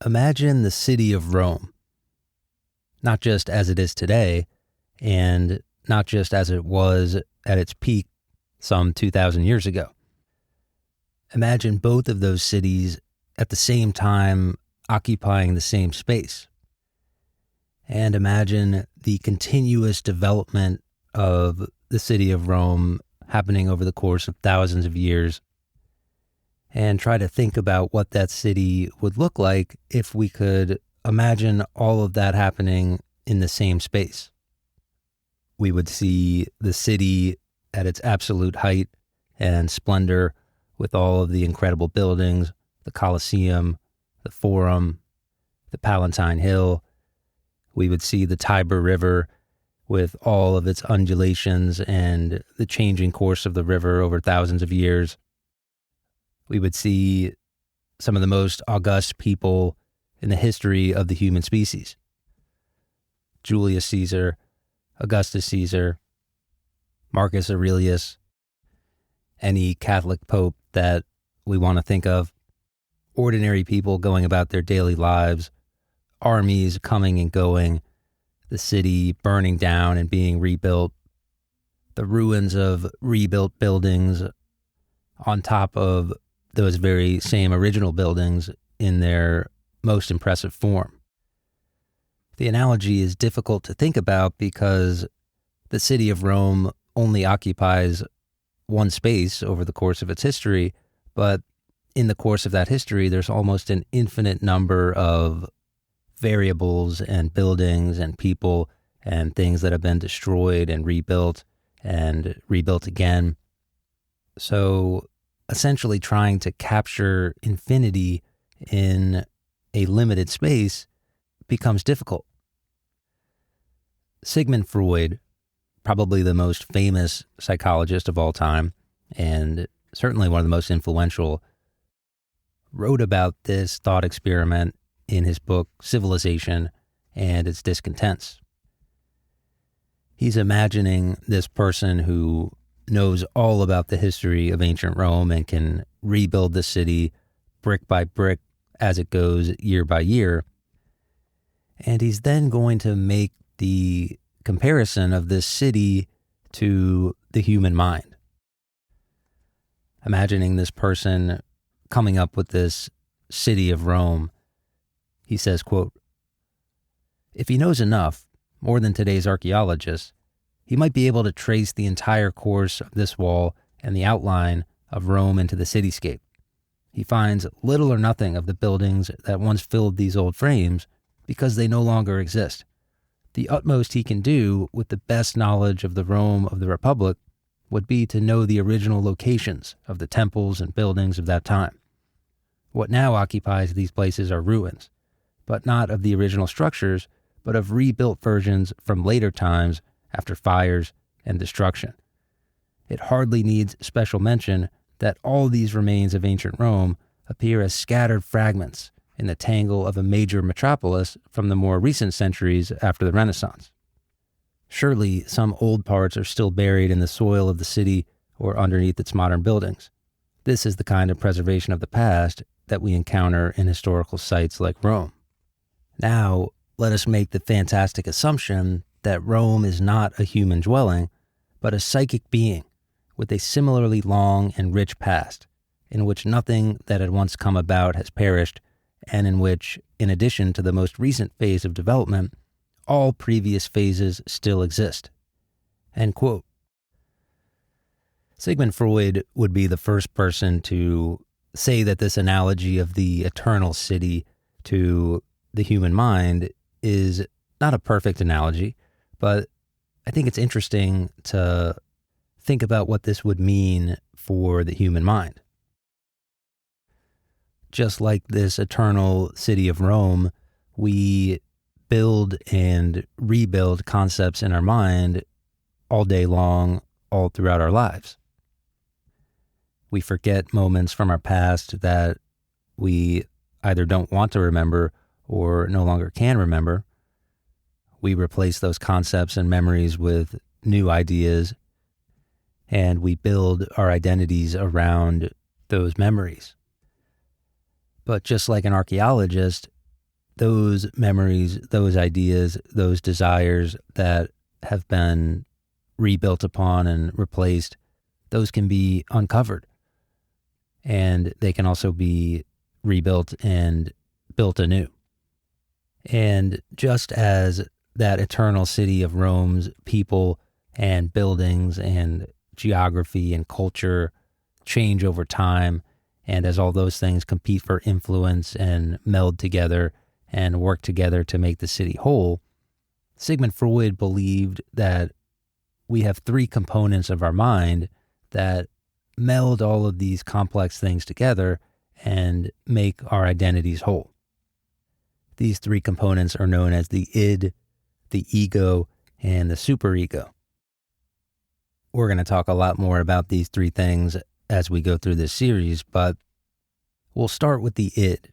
Imagine the city of Rome, not just as it is today, and not just as it was at its peak some 2,000 years ago. Imagine both of those cities at the same time occupying the same space. And imagine the continuous development of the city of Rome happening over the course of thousands of years. And try to think about what that city would look like if we could imagine all of that happening in the same space. We would see the city at its absolute height and splendor with all of the incredible buildings, the Colosseum, the Forum, the Palatine Hill. We would see the Tiber River with all of its undulations and the changing course of the river over thousands of years. We would see some of the most august people in the history of the human species. Julius Caesar, Augustus Caesar, Marcus Aurelius, any Catholic pope that we want to think of, ordinary people going about their daily lives, armies coming and going, the city burning down and being rebuilt, the ruins of rebuilt buildings on top of those very same original buildings in their most impressive form. The analogy is difficult to think about because the city of Rome only occupies one space over the course of its history, but in the course of that history, there's almost an infinite number of variables and buildings and people and things that have been destroyed and rebuilt again. So essentially trying to capture infinity in a limited space becomes difficult. Sigmund Freud, probably the most famous psychologist of all time, and certainly one of the most influential, wrote about this thought experiment in his book, Civilization and Its Discontents. He's imagining this person who knows all about the history of ancient Rome and can rebuild the city brick by brick as it goes year by year. And he's then going to make the comparison of this city to the human mind. Imagining this person coming up with this city of Rome, he says, quote, "If he knows enough, more than today's archaeologists, he might be able to trace the entire course of this wall and the outline of Rome into the cityscape. He finds little or nothing of the buildings that once filled these old frames because they no longer exist. The utmost he can do with the best knowledge of the Rome of the Republic would be to know the original locations of the temples and buildings of that time. What now occupies these places are ruins, but not of the original structures, but of rebuilt versions from later times after fires and destruction. It hardly needs special mention that all these remains of ancient Rome appear as scattered fragments in the tangle of a major metropolis from the more recent centuries after the Renaissance. Surely some old parts are still buried in the soil of the city or underneath its modern buildings. This is the kind of preservation of the past that we encounter in historical sites like Rome. Now, let us make the fantastic assumption that Rome is not a human dwelling, but a psychic being with a similarly long and rich past, in which nothing that had once come about has perished, and in which, in addition to the most recent phase of development, all previous phases still exist." End quote. Sigmund Freud would be the first person to say that this analogy of the eternal city to the human mind is not a perfect analogy, but I think it's interesting to think about what this would mean for the human mind. Just like this eternal city of Rome, we build and rebuild concepts in our mind all day long, all throughout our lives. We forget moments from our past that we either don't want to remember or no longer can remember. We replace those concepts and memories with new ideas, and we build our identities around those memories. But just like an archaeologist, those memories, those ideas, those desires that have been rebuilt upon and replaced, those can be uncovered. And they can also be rebuilt and built anew. And just as that eternal city of Rome's people and buildings and geography and culture change over time, and as all those things compete for influence and meld together and work together to make the city whole, Sigmund Freud believed that we have three components of our mind that meld all of these complex things together and make our identities whole. These three components are known as the id, the ego, and the superego. We're going to talk a lot more about these three things as we go through this series, but we'll start with the id.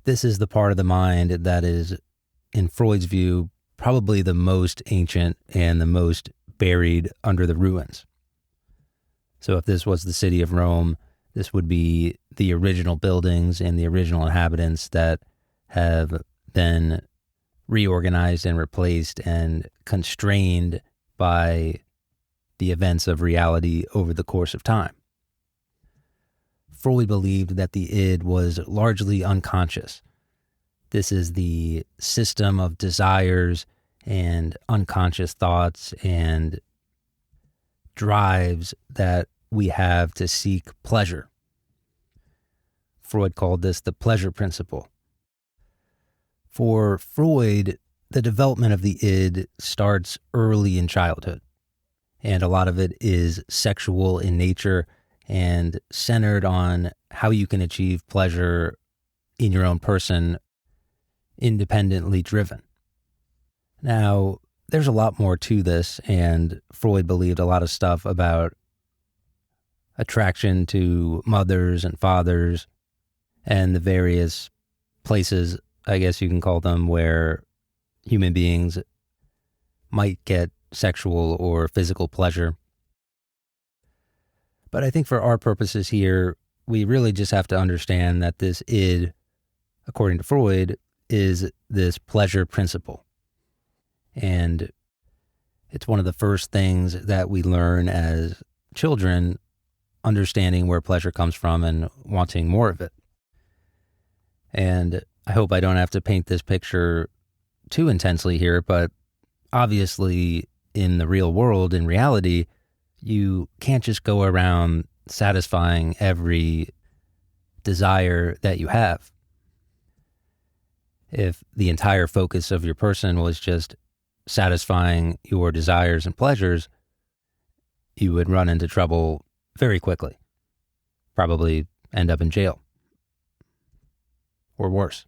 This is the part of the mind that is, in Freud's view, probably the most ancient and the most buried under the ruins. So if this was the city of Rome, this would be the original buildings and the original inhabitants that have been reorganized and replaced and constrained by the events of reality over the course of time. Freud believed that the id was largely unconscious. This is the system of desires and unconscious thoughts and drives that we have to seek pleasure. Freud called this the pleasure principle. For Freud, the development of the id starts early in childhood, and a lot of it is sexual in nature and centered on how you can achieve pleasure in your own person, independently driven. Now, there's a lot more to this, and Freud believed a lot of stuff about attraction to mothers and fathers and the various places, I guess you can call them, where human beings might get sexual or physical pleasure. But I think for our purposes here, we really just have to understand that this id, according to Freud, is this pleasure principle. And it's one of the first things that we learn as children, understanding where pleasure comes from and wanting more of it. And I hope I don't have to paint this picture too intensely here, but obviously in the real world, in reality, you can't just go around satisfying every desire that you have. If the entire focus of your person was just satisfying your desires and pleasures, you would run into trouble very quickly. Probably end up in jail. Or worse.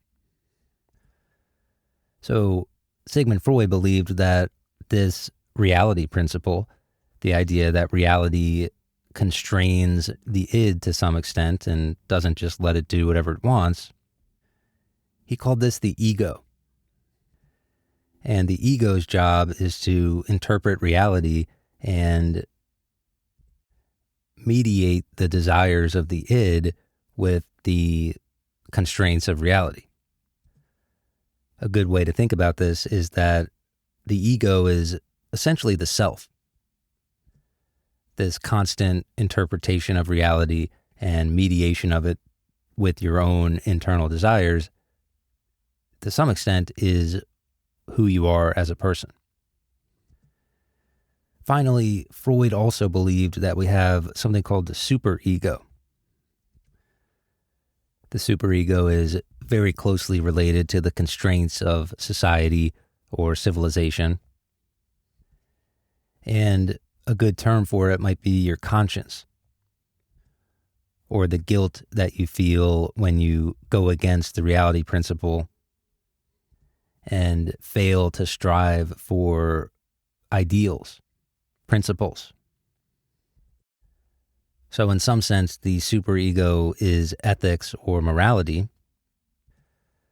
So Sigmund Freud believed that this reality principle, the idea that reality constrains the id to some extent and doesn't just let it do whatever it wants, he called this the ego. And the ego's job is to interpret reality and mediate the desires of the id with the constraints of reality. A good way to think about this is that the ego is essentially the self. This constant interpretation of reality and mediation of it with your own internal desires, to some extent, is who you are as a person. Finally, Freud also believed that we have something called the superego. The superego is very closely related to the constraints of society or civilization. And a good term for it might be your conscience, or the guilt that you feel when you go against the reality principle and fail to strive for ideals, principles. So in some sense, the superego is ethics or morality,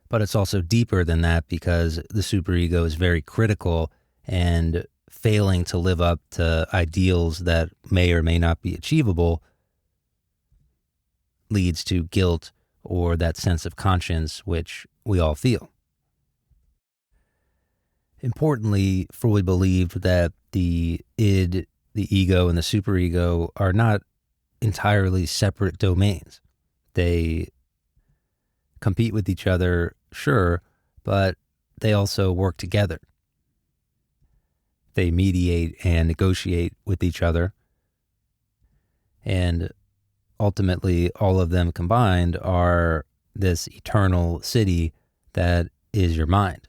but it's also deeper than that because the superego is very critical, and failing to live up to ideals that may or may not be achievable leads to guilt or that sense of conscience, which we all feel. Importantly, Freud believed that the id, the ego, and the superego are not entirely separate domains. They compete with each other, sure, but they also work together. They mediate and negotiate with each other. And ultimately, all of them combined are this eternal city that is your mind.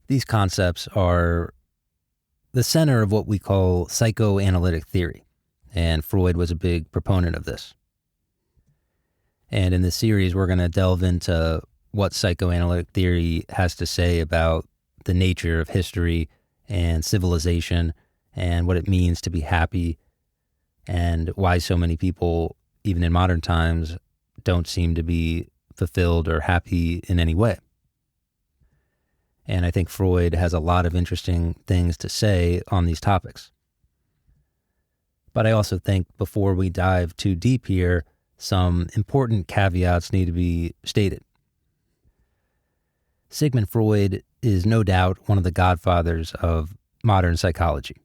These concepts are the center of what we call psychoanalytic theory, and Freud was a big proponent of this. And in this series, we're going to delve into what psychoanalytic theory has to say about the nature of history and civilization and what it means to be happy and why so many people, even in modern times, don't seem to be fulfilled or happy in any way. And I think Freud has a lot of interesting things to say on these topics. But I also think before we dive too deep here, some important caveats need to be stated. Sigmund Freud is no doubt one of the godfathers of modern psychology.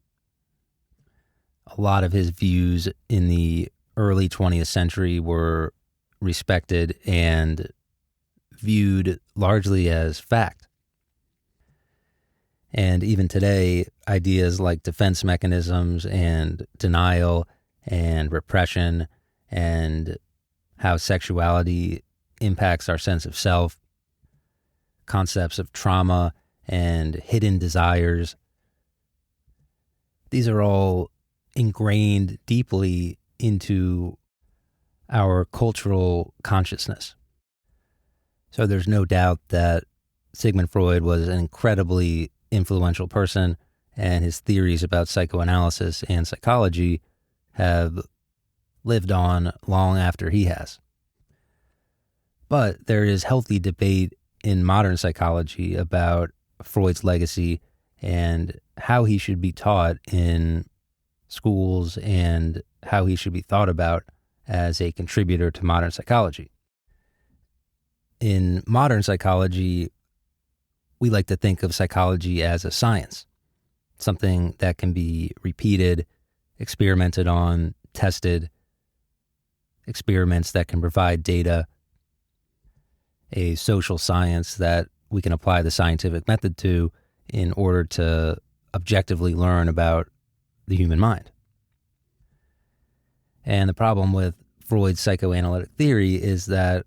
A lot of his views in the early 20th century were respected and viewed largely as fact. And even today, ideas like defense mechanisms and denial and repression and how sexuality impacts our sense of self, concepts of trauma and hidden desires, these are all ingrained deeply into our cultural consciousness. So there's no doubt that Sigmund Freud was an incredibly influential person, and his theories about psychoanalysis and psychology have lived on long after he has. But there is healthy debate in modern psychology about Freud's legacy and how he should be taught in schools and how he should be thought about as a contributor to modern psychology. In modern psychology, we like to think of psychology as a science, something that can be repeated, experimented on, tested, experiments that can provide data, a social science that we can apply the scientific method to in order to objectively learn about the human mind. And the problem with Freud's psychoanalytic theory is that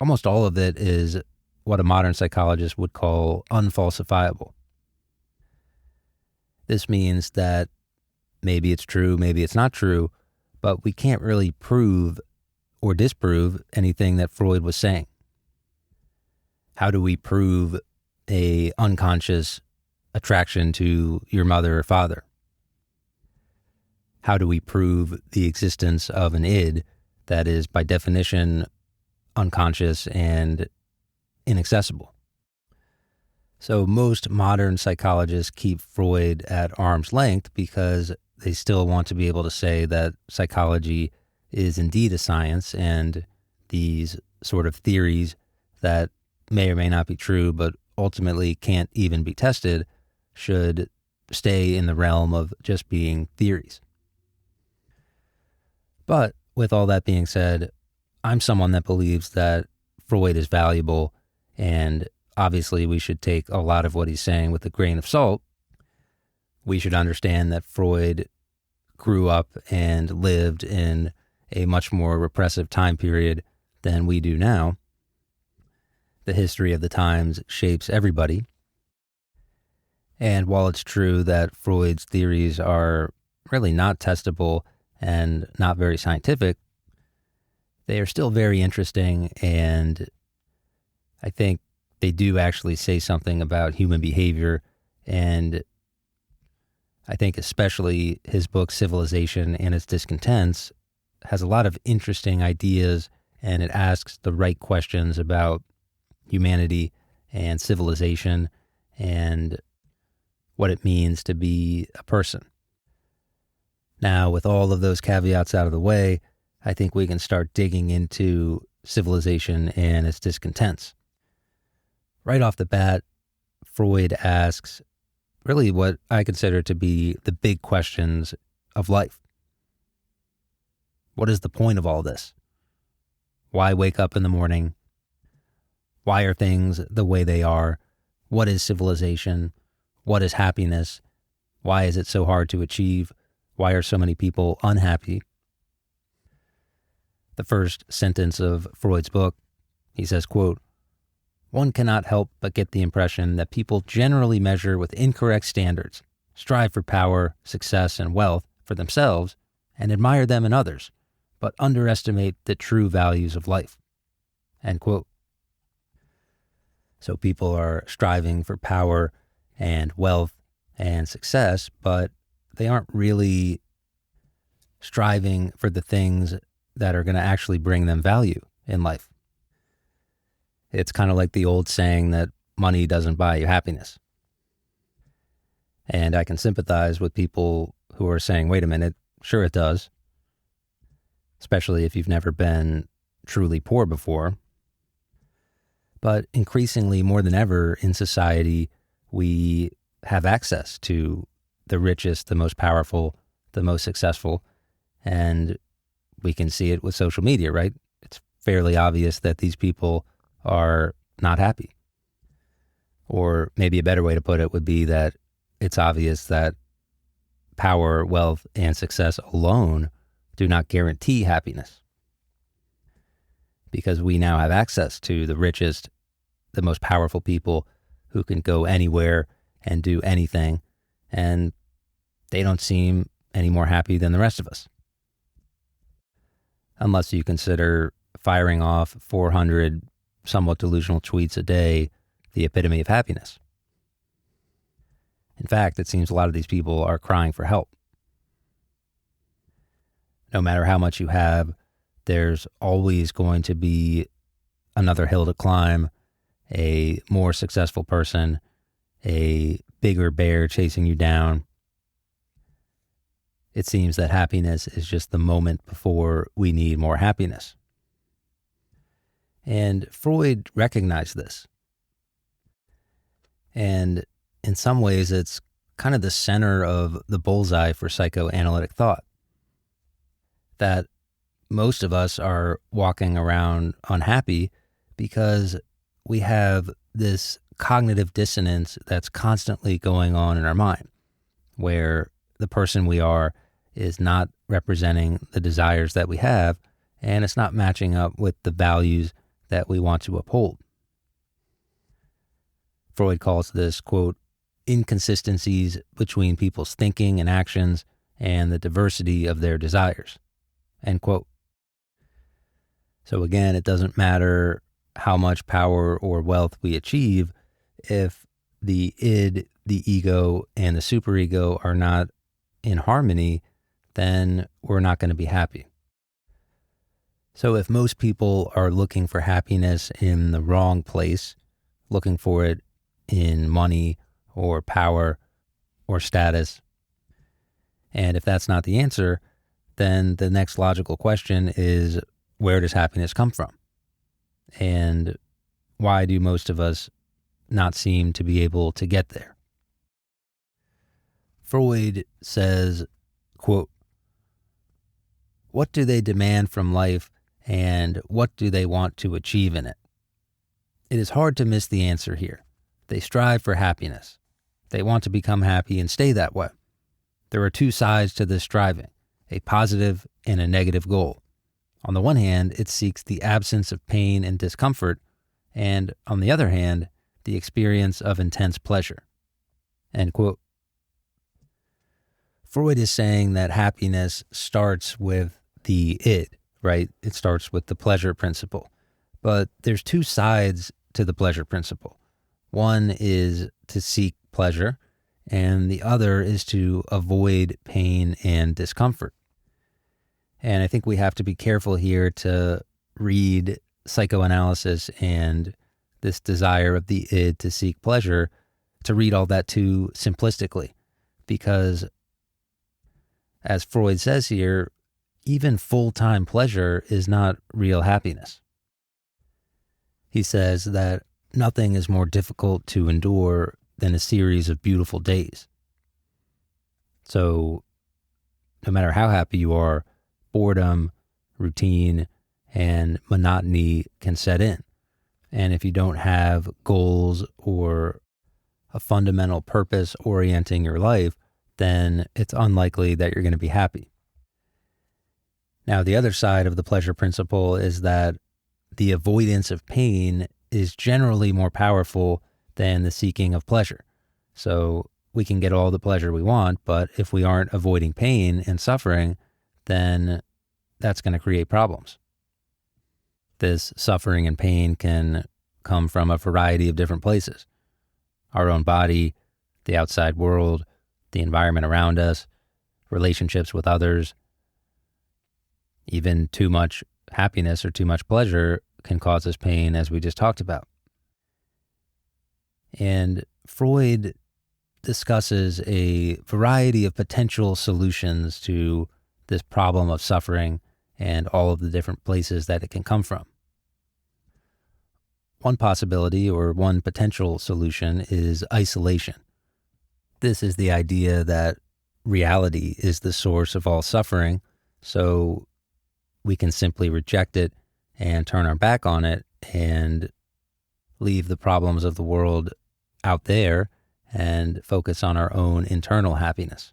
almost all of it is what a modern psychologist would call unfalsifiable. This means that maybe it's true, maybe it's not true, but we can't really prove or disprove anything that Freud was saying. How do we prove a unconscious attraction to your mother or father? How do we prove the existence of an id that is by definition unconscious and inaccessible? So most modern psychologists keep Freud at arm's length because they still want to be able to say that psychology is indeed a science, and these sort of theories that may or may not be true but ultimately can't even be tested should stay in the realm of just being theories. But with all that being said, I'm someone that believes that Freud is valuable, and obviously we should take a lot of what he's saying with a grain of salt. We should understand that Freud grew up and lived in a much more repressive time period than we do now. The history of the times shapes everybody. And while it's true that Freud's theories are really not testable and not very scientific, they are still very interesting, and I think they do actually say something about human behavior. And I think especially his book Civilization and Its Discontents has a lot of interesting ideas, and it asks the right questions about humanity and civilization and what it means to be a person. Now, with all of those caveats out of the way, I think we can start digging into Civilization and Its Discontents. Right off the bat, Freud asks really what I consider to be the big questions of life. What is the point of all this? Why wake up in the morning? Why are things the way they are? What is civilization? What is happiness? Why is it so hard to achieve? Why are so many people unhappy? The first sentence of Freud's book, he says, quote, "One cannot help but get the impression that people generally measure with incorrect standards, strive for power, success, and wealth for themselves, and admire them in others, but underestimate the true values of life." End quote. So people are striving for power and wealth and success, but they aren't really striving for the things that are going to actually bring them value in life. It's kind of like the old saying that money doesn't buy you happiness. And I can sympathize with people who are saying, wait a minute, sure it does. Especially if you've never been truly poor before. But increasingly, more than ever in society, we have access to the richest, the most powerful, the most successful, and we can see it with social media, right? It's fairly obvious that these people are not happy. Or maybe a better way to put it would be that it's obvious that power, wealth, and success alone do not guarantee happiness. Because we now have access to the richest, the most powerful people who can go anywhere and do anything, and they don't seem any more happy than the rest of us. Unless you consider firing off 400 somewhat delusional tweets a day the epitome of happiness. In fact, it seems a lot of these people are crying for help. No matter how much you have, there's always going to be another hill to climb, a more successful person, a bigger bear chasing you down. It seems that happiness is just the moment before we need more happiness. And Freud recognized this. And in some ways, it's kind of the center of the bullseye for psychoanalytic thought. That most of us are walking around unhappy because we have this cognitive dissonance that's constantly going on in our mind, where the person we are is not representing the desires that we have, and it's not matching up with the values that we want to uphold. Freud calls this, quote, inconsistencies between people's thinking and actions and the diversity of their desires, end quote. So again, it doesn't matter how much power or wealth we achieve if the id, the ego, and the superego are not in harmony, then we're not going to be happy. So if most people are looking for happiness in the wrong place, looking for it in money or power or status, and if that's not the answer, then the next logical question is, where does happiness come from? And why do most of us not seem to be able to get there? Freud says, quote, "What do they demand from life and what do they want to achieve in it? It is hard to miss the answer here. They strive for happiness. They want to become happy and stay that way. There are two sides to this striving, a positive and a negative goal. On the one hand, it seeks the absence of pain and discomfort, and on the other hand, the experience of intense pleasure." End quote. Freud is saying that happiness starts with the id, right? It starts with the pleasure principle. But there's two sides to the pleasure principle. One is to seek pleasure, and the other is to avoid pain and discomfort. And I think we have to be careful here to read psychoanalysis and this desire of the id to seek pleasure, to read all that too simplistically. Because as Freud says here, even full-time pleasure is not real happiness. He says that nothing is more difficult to endure than a series of beautiful days. So no matter how happy you are, boredom, routine, and monotony can set in. And if you don't have goals or a fundamental purpose orienting your life, then it's unlikely that you're going to be happy. Now, the other side of the pleasure principle is that the avoidance of pain is generally more powerful than the seeking of pleasure. So we can get all the pleasure we want, but if we aren't avoiding pain and suffering, then that's going to create problems. This suffering and pain can come from a variety of different places. Our own body, the outside world, the environment around us, relationships with others. Even too much happiness or too much pleasure can cause us pain, as we just talked about. And Freud discusses a variety of potential solutions to this problem of suffering and all of the different places that it can come from. One possibility or one potential solution is isolation. This is the idea that reality is the source of all suffering, so we can simply reject it and turn our back on it and leave the problems of the world out there and focus on our own internal happiness.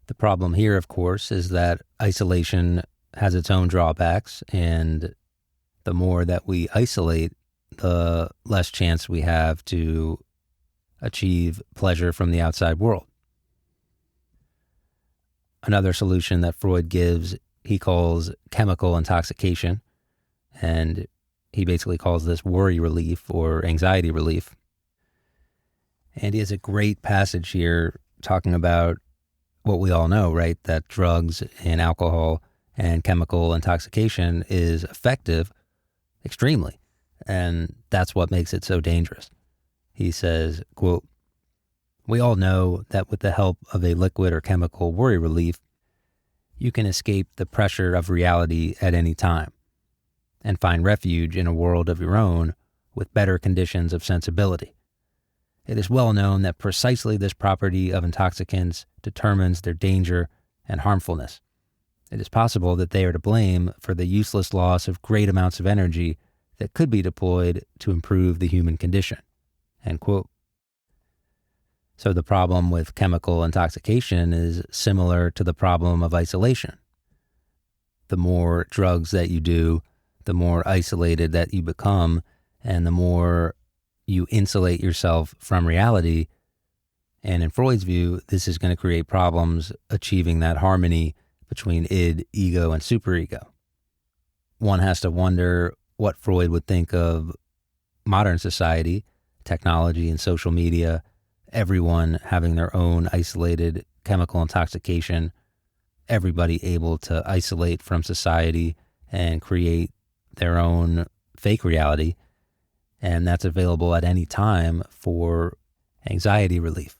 The problem here, of course, is that isolation has its own drawbacks, and the more that we isolate, the less chance we have to achieve pleasure from the outside world. Another solution that Freud gives, he calls chemical intoxication, and he basically calls this worry relief or anxiety relief. And he has a great passage here talking about what we all know, right? That drugs and alcohol and chemical intoxication is effective extremely, and that's what makes it so dangerous. He says, quote, "We all know that with the help of a liquid or chemical worry relief, you can escape the pressure of reality at any time and find refuge in a world of your own with better conditions of sensibility. It is well known that precisely this property of intoxicants determines their danger and harmfulness. It is possible that they are to blame for the useless loss of great amounts of energy that could be deployed to improve the human condition." End quote. So the problem with chemical intoxication is similar to the problem of isolation. The more drugs that you do, the more isolated that you become, and the more you insulate yourself from reality. And in Freud's view, this is going to create problems achieving that harmony between id, ego, and superego. One has to wonder what Freud would think of modern society, technology and social media, everyone having their own isolated chemical intoxication, everybody able to isolate from society and create their own fake reality. And that's available at any time for anxiety relief.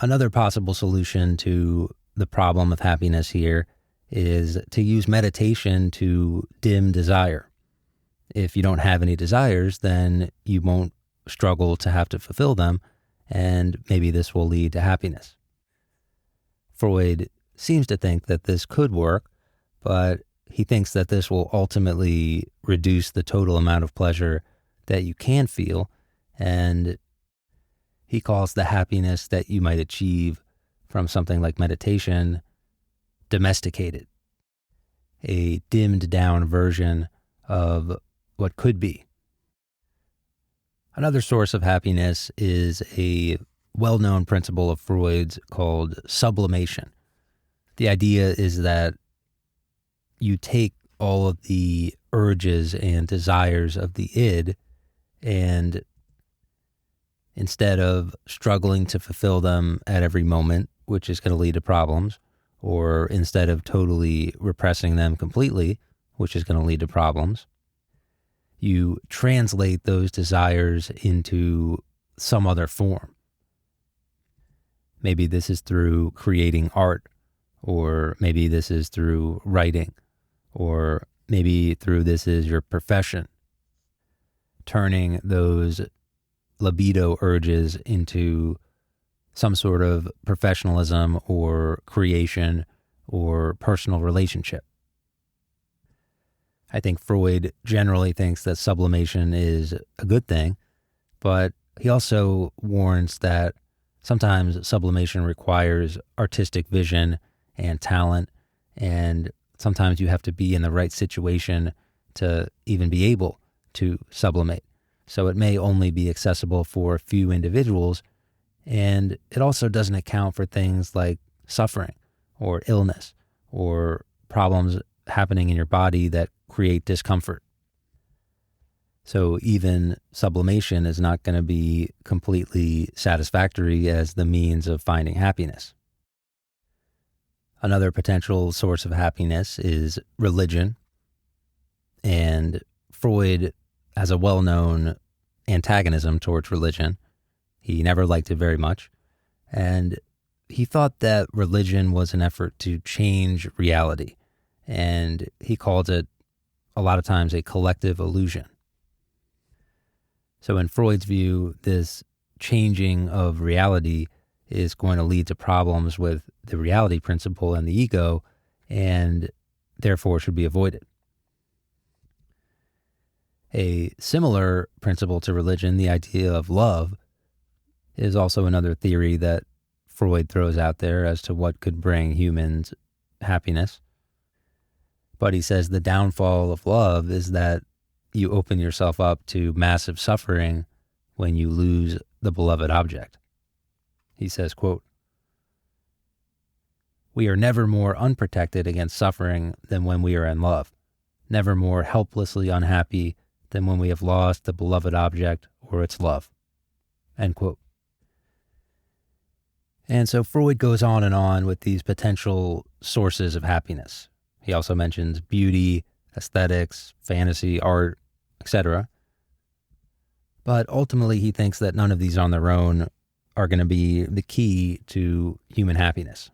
Another possible solution to the problem of happiness here is to use meditation to dim desire. If you don't have any desires, then you won't struggle to have to fulfill them, and maybe this will lead to happiness. Freud seems to think that this could work, but he thinks that this will ultimately reduce the total amount of pleasure that you can feel, and he calls the happiness that you might achieve from something like meditation domesticated, a dimmed down version of what could be. Another source of happiness is a well-known principle of Freud's called sublimation. The idea is that you take all of the urges and desires of the id, and instead of struggling to fulfill them at every moment, which is going to lead to problems, or instead of totally repressing them completely, which is going to lead to problems, you translate those desires into some other form. Maybe this is through creating art, or maybe this is through writing, or maybe through this is your profession, turning those libido urges into some sort of professionalism or creation or personal relationship. I think Freud generally thinks that sublimation is a good thing, but he also warns that sometimes sublimation requires artistic vision and talent, and sometimes you have to be in the right situation to even be able to sublimate. So it may only be accessible for a few individuals, and it also doesn't account for things like suffering or illness or problems happening in your body that create discomfort. So even sublimation is not going to be completely satisfactory as the means of finding happiness. Another potential source of happiness is religion. And Freud has a well-known antagonism towards religion. He never liked it very much. And he thought that religion was an effort to change reality. And he called it a lot of times a collective illusion. So in Freud's view, this changing of reality is going to lead to problems with the reality principle and the ego, and therefore should be avoided. A similar principle to religion, the idea of love, is also another theory that Freud throws out there as to what could bring humans happiness. But he says the downfall of love is that you open yourself up to massive suffering when you lose the beloved object. He says, quote, "We are never more unprotected against suffering than when we are in love, never more helplessly unhappy than when we have lost the beloved object or its love." End quote. And so Freud goes on with these potential sources of happiness. He also mentions beauty, aesthetics, fantasy, art, etc. But ultimately, he thinks that none of these on their own are going to be the key to human happiness.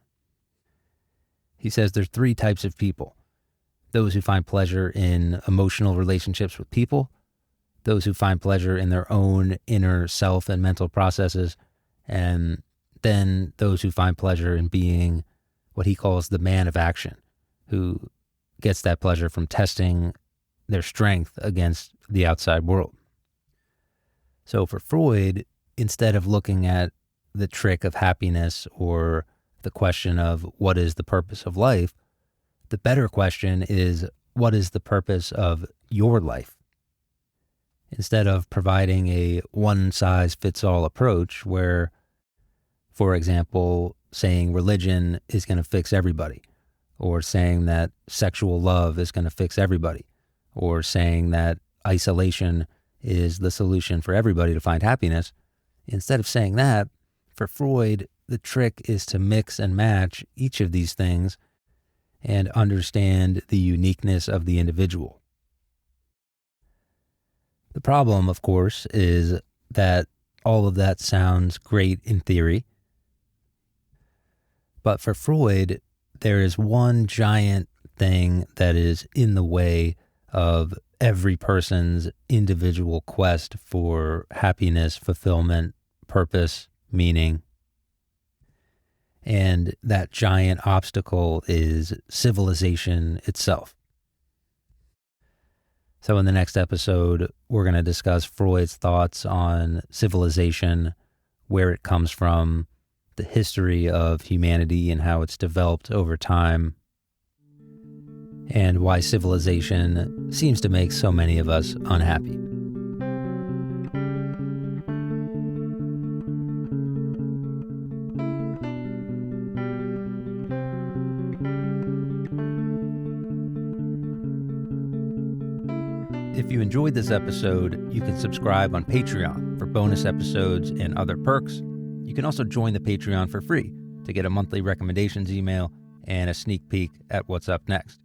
He says there's three types of people: those who find pleasure in emotional relationships with people, those who find pleasure in their own inner self and mental processes, and then those who find pleasure in being what he calls the man of action, who gets that pleasure from testing their strength against the outside world. So for Freud, instead of looking at the trick of happiness or the question of what is the purpose of life, the better question is, what is the purpose of your life? Instead of providing a one-size-fits-all approach where, for example, saying religion is going to fix everybody, or saying that sexual love is going to fix everybody, or saying that isolation is the solution for everybody to find happiness. Instead of saying that, for Freud, the trick is to mix and match each of these things and understand the uniqueness of the individual. The problem, of course, is that all of that sounds great in theory. But for Freud, there is one giant thing that is in the way of every person's individual quest for happiness, fulfillment, purpose, meaning. And that giant obstacle is civilization itself. So in the next episode, we're going to discuss Freud's thoughts on civilization, where it comes from, the history of humanity and how it's developed over time, and why civilization seems to make so many of us unhappy. If you enjoyed this episode, you can subscribe on Patreon for bonus episodes and other perks. You can also join the Patreon for free to get a monthly recommendations email and a sneak peek at what's up next.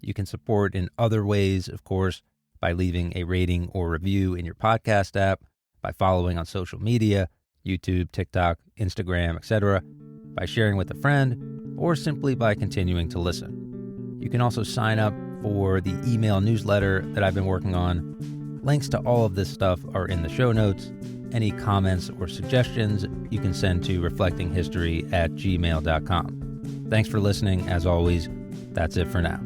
You can support in other ways, of course, by leaving a rating or review in your podcast app, by following on social media, YouTube, TikTok, Instagram, etc., by sharing with a friend, or simply by continuing to listen. You can also sign up for the email newsletter that I've been working on. Links to all of this stuff are in the show notes. Any comments or suggestions you can send to reflectinghistory@gmail.com. Thanks for listening. As always, that's it for now.